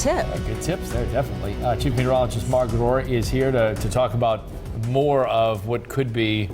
tip. Good tips there, definitely. Chief Meteorologist Margaret Orr is here to talk about more of what could be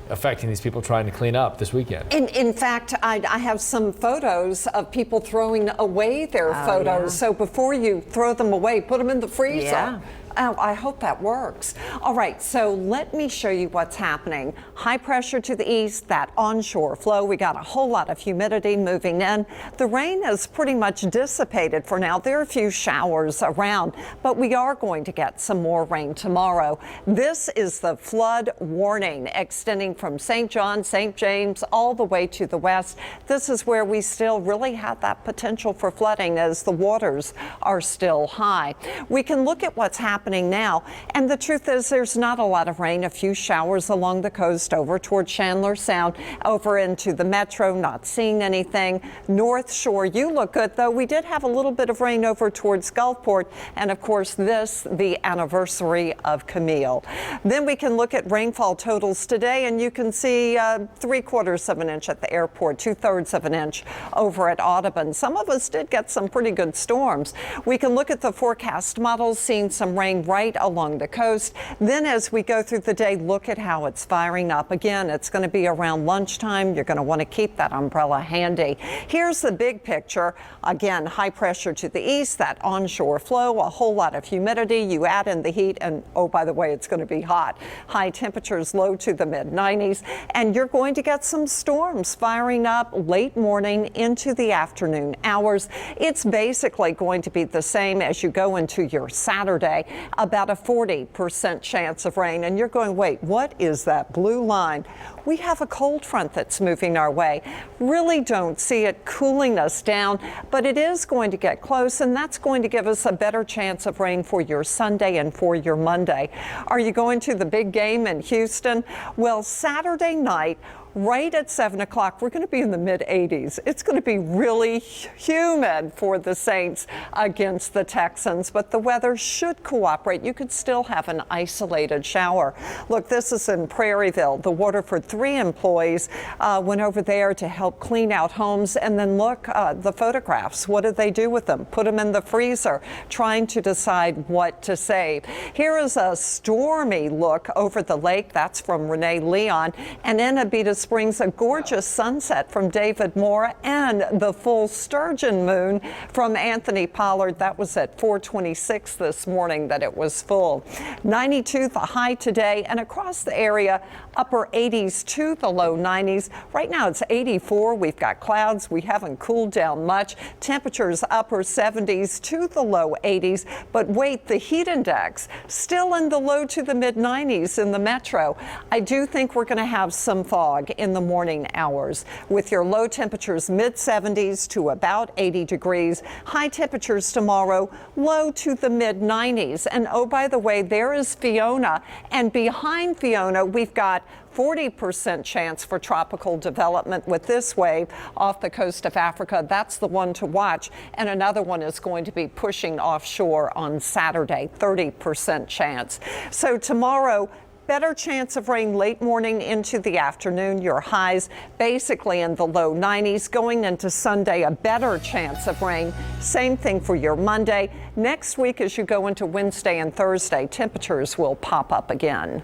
affecting these people trying to clean up this weekend. In fact, I have some photos of people throwing away their photos. Yeah. So before you throw them away, put them in the freezer. Yeah. Oh, I hope that works. All right, so let me show you what's happening. High pressure to the east, that onshore flow. We got a whole lot of humidity moving in. The rain is pretty much dissipated for now. There are a few showers around, but we are going to get some more rain tomorrow. This is the flood warning extending from St. John, St. James, all the way to the west. This is where we still really have that potential for flooding as the waters are still high. We can look at what's happening now, and the truth is there's not a lot of rain. A few showers along the coast over toward Chandler Sound, over into the metro, not seeing anything. North Shore, you look good, though. We did have a little bit of rain over towards Gulfport, and of course this, the anniversary of Camille. Then we can look at rainfall totals today, and you can see 3/4 of an inch at the airport, 2/3 of an inch over at Audubon. Some of us did get some pretty good storms. We can look at the forecast models, seeing some rain right along the coast. Then as we go through the day, look at how it's firing up. Again, it's going to be around lunchtime. You're going to want to keep that umbrella handy. Here's the big picture. Again, high pressure to the east, that onshore flow, a whole lot of humidity. You add in the heat, and oh, by the way, it's going to be hot. High temperatures low to the mid-90s, and you're going to get some storms firing up late morning into the afternoon hours. It's basically going to be the same as you go into your Saturday. About a 40% chance of rain. And you're going, wait, what is that blue line? We have a cold front that's moving our way. Really don't see it cooling us down, but it is going to get close, and that's going to give us a better chance of rain for your Sunday and for your Monday. Are you going to the big game in Houston? Well, Saturday night, right at 7 o'clock, we're going to be in the mid-80s. It's going to be really humid for the Saints against the Texans, but the weather should cooperate. You could still have an isolated shower. Look, this is in Prairieville. The Waterford 3 employees went over there to help clean out homes, and then look, the photographs. What did they do with them? Put them in the freezer, trying to decide what to save. Here is a stormy look over the lake. That's from Renee Leon. And in Abita Springs, a gorgeous sunset from David Moore, and the full sturgeon moon from Anthony Pollard. That was at 4:26 this morning that it was full. 92 the high today, and across the area, upper 80s to the low 90s. Right now it's 84. We've got clouds. We haven't cooled down much. Temperatures upper 70s to the low 80s. But wait, the heat index still in the low to the mid 90s in the metro. I do think we're going to have some fog in the morning hours, with your low temperatures mid 70s to about 80 degrees. High temperatures tomorrow, low to the mid 90s. And oh, by the way, there is Fiona, and behind Fiona we've got 40% chance for tropical development with this wave off the coast of Africa. That's the one to watch. And another one is going to be pushing offshore on Saturday, 30% chance. So tomorrow, better chance of rain late morning into the afternoon. Your highs basically in the low 90s. Going into Sunday, a better chance of rain. Same thing for your Monday. Next week, as you go into Wednesday and Thursday, temperatures will pop up again.